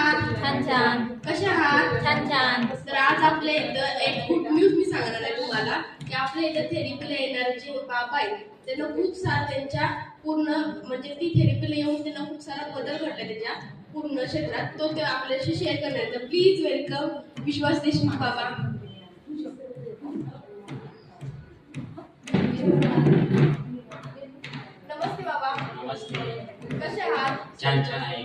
आहात? छान छान. कसे आहात? छान छान. तर आज आपल्या इथं एक गुड न्यूज मी सांगणार आहे तुम्हाला की आपल्या इथं थेरपीला येणारे जे बाबा आहेत त्यांना खूप सारा त्यांच्या पूर्ण म्हणजे ती थेरपीला येऊन त्यांना खूप सारा बदल घडला त्याच्या पूर्ण शरीरात तो ते आपल्याशी शेअर करणार आहे. तर प्लीज वेलकम विश्वास देशमुख बाबा. नमस्ते बाबा. नमस्ते. कसे आहात? छान छान आहे.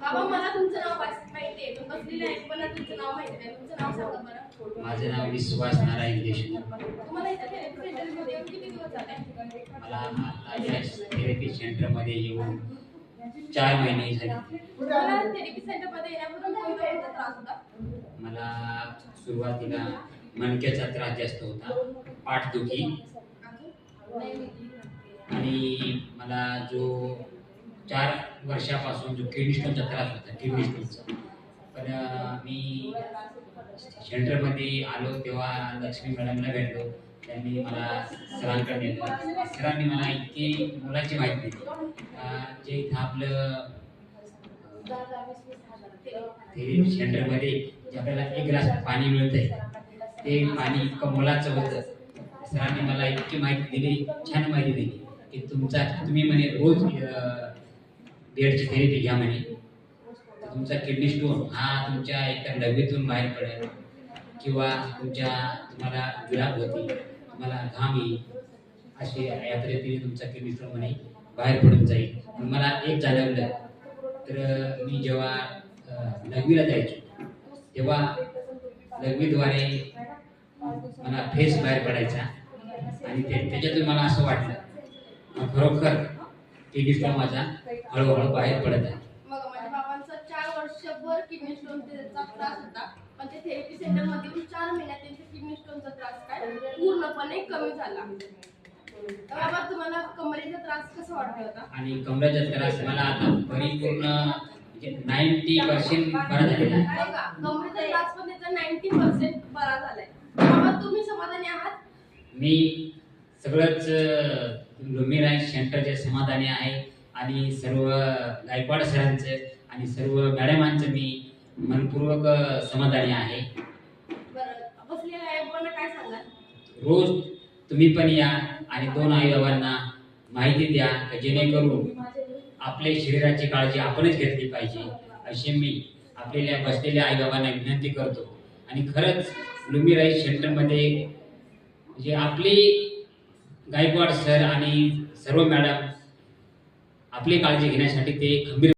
बाबा मला तुमचं नाव माहिती आहे पण बसलेलं आहे पण तुमचं नाव माहिती नाही. तुमचं नाव सांगा बरं. माझं नाव विश्वास नारायण देशमुख. तुम्हाला इथं थेरपी सेंटरमध्ये येऊन किती दिवस झाले? मला आता थेरपी सेंटरमध्ये येऊन 4 महिने झाले. तुम्हाला थेरपी सेंटरमध्ये येण्यापूर्वी कोणता त्रास होता? मला सुरुवातीला मणक्याचा त्रास जास्त होता, पाठदुखी आणि मला जो 4 वर्षापासून जो किडनी स्टोनचा त्रास होता, किडनी स्टोनचा. पण मी सेंटरमध्ये आलो तेव्हा लक्ष्मी मॅडमला भेटलो. त्यांनी मला सरांकडे नेलं. सरांनी मला इतकी मुलाची माहिती दिली. जे इथं आपलं ते सेंटरमध्ये जे आपल्याला 1 ग्लास पाणी मिळतंय ते पाणी इतकं मोलाचं होतं. सरांनी मला इतकी माहिती दिली, छान माहिती दिली की तुम्ही म्हणे रोज बेडची थेरपी घ्या म्हणे. तुमचा किडनी स्टोन हा तुमच्या एका लघवीतून बाहेर पडेल किंवा तुम्हाला जुलाब होती, तुम्हाला घाम येईल, असे यात्रेतील तुमचा किडनी स्टोन म्हणे बाहेर पडून जाईल. मला एक जाणवलं. तर मी जेव्हा लघवीला जायचो तेव्हा लघवीद्वारे मला फेस बाहेर पडायचा आणि त्याच्यातून मला असं वाटलं खरोखर किडनी स्टोन माझा हळूहळू बाहेर पडत आहे. मग माझ्या बाबांचा 4 वर्षभर किडनी स्टोनचा त्रास होता पण ते थेरपी सेंटरमध्ये येऊन 4 महिन्यात त्यांचा किडनी स्टोनचा त्रास काय पूर्णपणे कमी झाला. बाबा तुम्हाला कमरेचा त्रास कसा वाटत होता? आणि कमरेचा त्रास मला आता परिपूर्ण म्हणजे 90% बरा झालेला आहे. बघा कमरेचा त्रास पण त्याचा 90% बरा झालाय. बाबा तुम्ही समाधानी आहात? मी सगळंच लुमिराज सेंटरचे समाधानी आहे आणि सर्व गायकवाड सरांचं आणि सर्व मॅडमांचं मी मनपूर्वक समाधानी आहे. बरं बसलेल्या आईबाबांना काय सांगाल? रोज तुम्ही पण या आणि 2 आई-बाबांना माहिती द्या जेणेकरून आपल्या शरीराची काळजी आपणच घेतली पाहिजे अशी मी आपल्याला बसलेल्या आई-बाबांना विनंती करतो. आणि खरंच लुमिराज सेंटरमध्ये म्हणजे आपली गायकवाड सर आणि सर्व मॅडम आपली काळजी घेण्यासाठी ते खंबीर